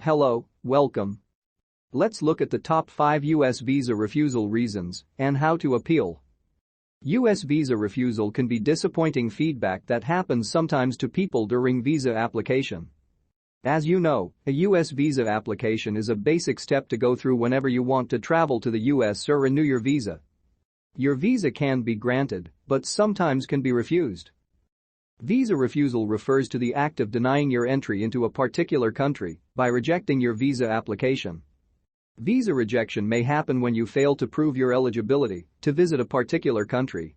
Hello, welcome. Let's look at the top 5 U.S. visa refusal reasons and how to appeal. U.S. visa refusal can be disappointing feedback that happens sometimes to people during visa application. As you know, a U.S. visa application is a basic step to go through whenever you want to travel to the U.S. or renew your visa. Your visa can be granted, but sometimes can be refused. Visa refusal refers to the act of denying your entry into a particular country by rejecting your visa application. Visa rejection may happen when you fail to prove your eligibility to visit a particular country.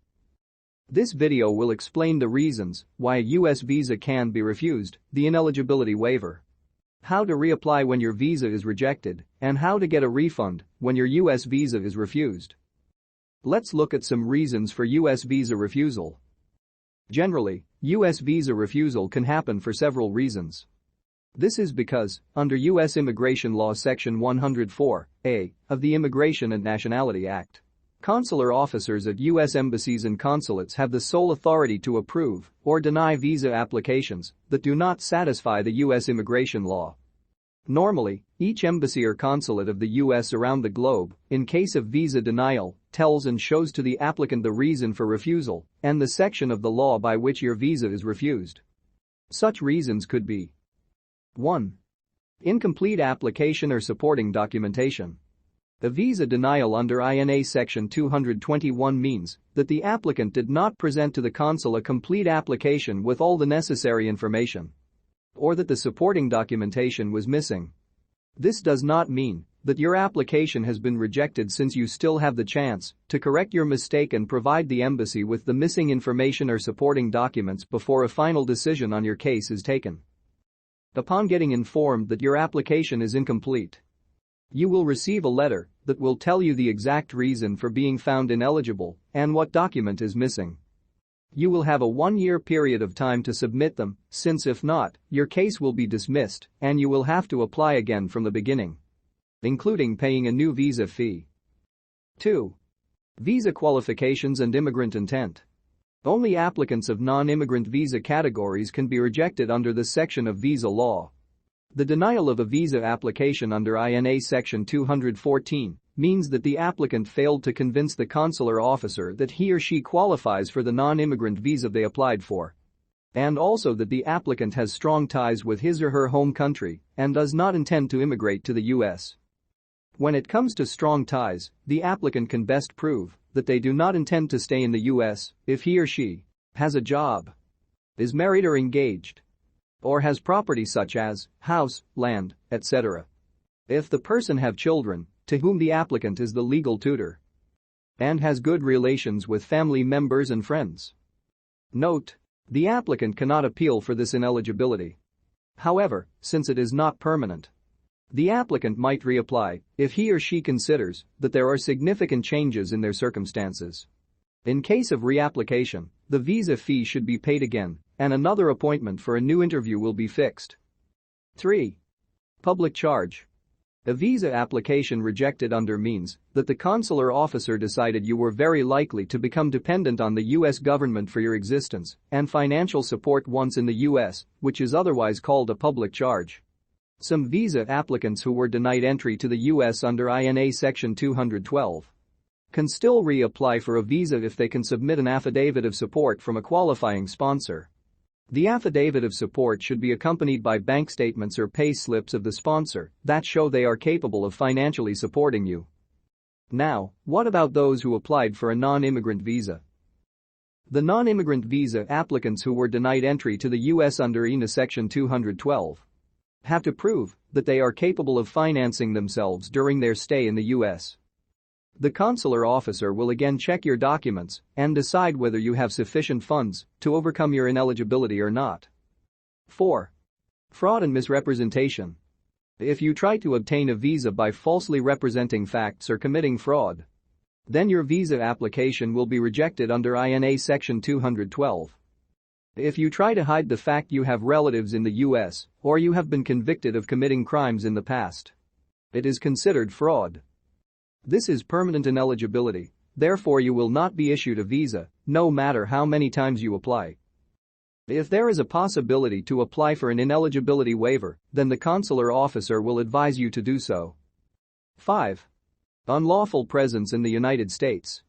This video will explain the reasons why a U.S. visa can be refused, the ineligibility waiver, how to reapply when your visa is rejected, and how to get a refund when your U.S. visa is refused. Let's look at some reasons for U.S. visa refusal. Generally, U.S. visa refusal can happen for several reasons. This is because, under U.S. Immigration Law Section 104A of the Immigration and Nationality Act, consular officers at U.S. embassies and consulates have the sole authority to approve or deny visa applications that do not satisfy the U.S. immigration law. Normally, each embassy or consulate of the U.S. around the globe, in case of visa denial, tells and shows to the applicant the reason for refusal and the section of the law by which your visa is refused. Such reasons could be 1. Incomplete application or supporting documentation. A visa denial under INA Section 221 means that the applicant did not present to the consul a complete application with all the necessary information, or that the supporting documentation was missing. This does not mean that your application has been rejected, since you still have the chance to correct your mistake and provide the embassy with the missing information or supporting documents before a final decision on your case is taken. Upon getting informed that your application is incomplete, you will receive a letter that will tell you the exact reason for being found ineligible and what document is missing. You will have a 1-year period of time to submit them, since if not, your case will be dismissed and you will have to apply again from the beginning, including paying a new visa fee. 2. Visa qualifications and immigrant intent. Only applicants of non-immigrant visa categories can be rejected under this section of visa law. The denial of a visa application under INA Section 214 means that the applicant failed to convince the consular officer that he or she qualifies for the non-immigrant visa they applied for, and also that the applicant has strong ties with his or her home country and does not intend to immigrate to the U.S. When it comes to strong ties, the applicant can best prove that they do not intend to stay in the U.S. if he or she has a job, is married or engaged, or has property such as house, land, etc. If the person have children to whom the applicant is the legal tutor, and has good relations with family members and friends. Note: the applicant cannot appeal for this ineligibility. However, since it is not permanent, the applicant might reapply if he or she considers that there are significant changes in their circumstances. In case of reapplication, the visa fee should be paid again, and another appointment for a new interview will be fixed. 3. Public charge. A visa application rejected under means that the consular officer decided you were very likely to become dependent on the U.S. government for your existence and financial support once in the U.S., which is otherwise called a public charge. Some visa applicants who were denied entry to the U.S. under INA Section 212 can still reapply for a visa if they can submit an affidavit of support from a qualifying sponsor. The affidavit of support should be accompanied by bank statements or pay slips of the sponsor that show they are capable of financially supporting you. Now, what about those who applied for a non-immigrant visa? The non-immigrant visa applicants who were denied entry to the U.S. under INA Section 212 have to prove that they are capable of financing themselves during their stay in the U.S. The consular officer will again check your documents and decide whether you have sufficient funds to overcome your ineligibility or not. 4. Fraud and misrepresentation. If you try to obtain a visa by falsely representing facts or committing fraud, then your visa application will be rejected under INA Section 212. If you try to hide the fact you have relatives in the U.S. or you have been convicted of committing crimes in the past, it is considered fraud. This is permanent ineligibility, therefore you will not be issued a visa, no matter how many times you apply. If there is a possibility to apply for an ineligibility waiver, then the consular officer will advise you to do so. 5. Unlawful presence in the United States.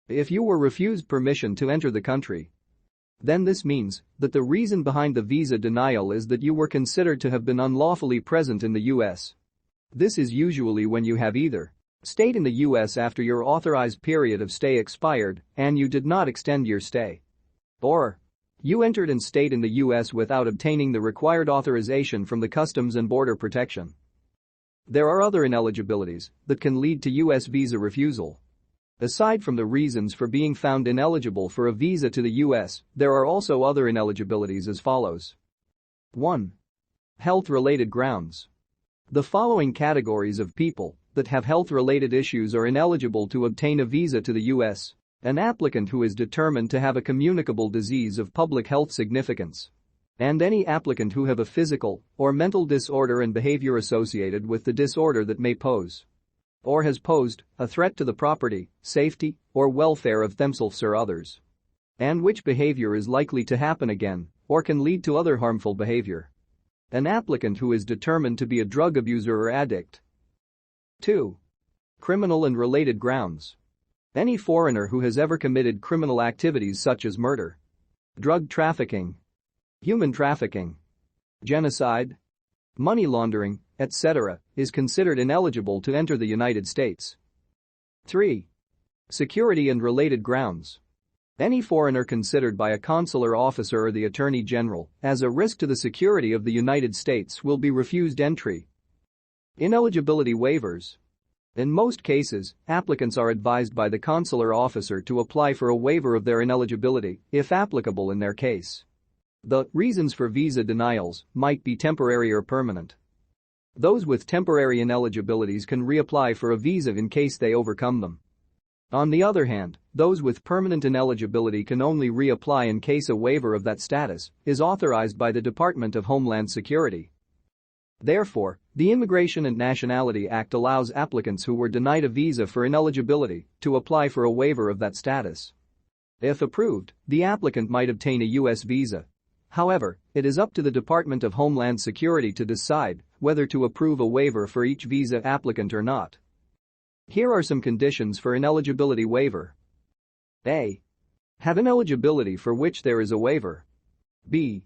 If you were refused permission to enter the country, then this means that the reason behind the visa denial is that you were considered to have been unlawfully present in the U.S. This is usually when you have either stayed in the U.S. after your authorized period of stay expired and you did not extend your stay, or you entered and stayed in the U.S. without obtaining the required authorization from the Customs and Border Protection. There are other ineligibilities that can lead to U.S. visa refusal. Aside from the reasons for being found ineligible for a visa to the U.S., there are also other ineligibilities as follows. 1. Health-related grounds. The following categories of people that have health-related issues are ineligible to obtain a visa to the U.S. An applicant who is determined to have a communicable disease of public health significance, and any applicant who have a physical or mental disorder and behavior associated with the disorder that may pose or has posed a threat to the property, safety, or welfare of themselves or others, and which behavior is likely to happen again or can lead to other harmful behavior. An applicant who is determined to be a drug abuser or addict. 2. Criminal and related grounds. Any foreigner who has ever committed criminal activities such as murder, drug trafficking, human trafficking, genocide, money laundering, etc., is considered ineligible to enter the United States. 3. Security and related grounds. Any foreigner considered by a consular officer or the Attorney General as a risk to the security of the United States will be refused entry. Ineligibility waivers. In most cases, applicants are advised by the consular officer to apply for a waiver of their ineligibility, if applicable in their case. The reasons for visa denials might be temporary or permanent. Those with temporary ineligibilities can reapply for a visa in case they overcome them. On the other hand, those with permanent ineligibility can only reapply in case a waiver of that status is authorized by the Department of Homeland Security. Therefore, the Immigration and Nationality Act allows applicants who were denied a visa for ineligibility to apply for a waiver of that status. If approved, the applicant might obtain a U.S. visa. However, it is up to the Department of Homeland Security to decide whether to approve a waiver for each visa applicant or not. Here are some conditions for ineligibility waiver. A. Have ineligibility for which there is a waiver. B.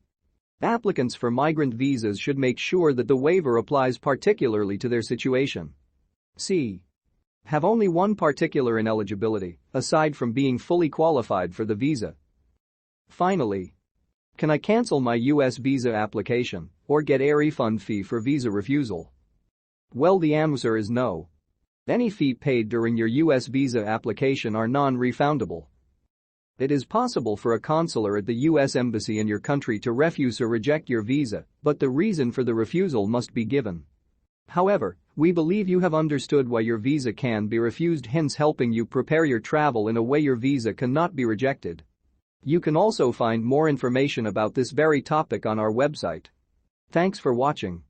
Applicants for migrant visas should make sure that the waiver applies particularly to their situation. C. Have only one particular ineligibility, aside from being fully qualified for the visa. Finally, can I cancel my U.S. visa application or get a refund fee for visa refusal? Well, the answer is no. Any fee paid during your U.S. visa application are non-refundable. It is possible for a consular at the U.S. Embassy in your country to refuse or reject your visa, but the reason for the refusal must be given. However, we believe you have understood why your visa can be refused, hence helping you prepare your travel in a way your visa cannot be rejected. You can also find more information about this very topic on our website. Thanks for watching.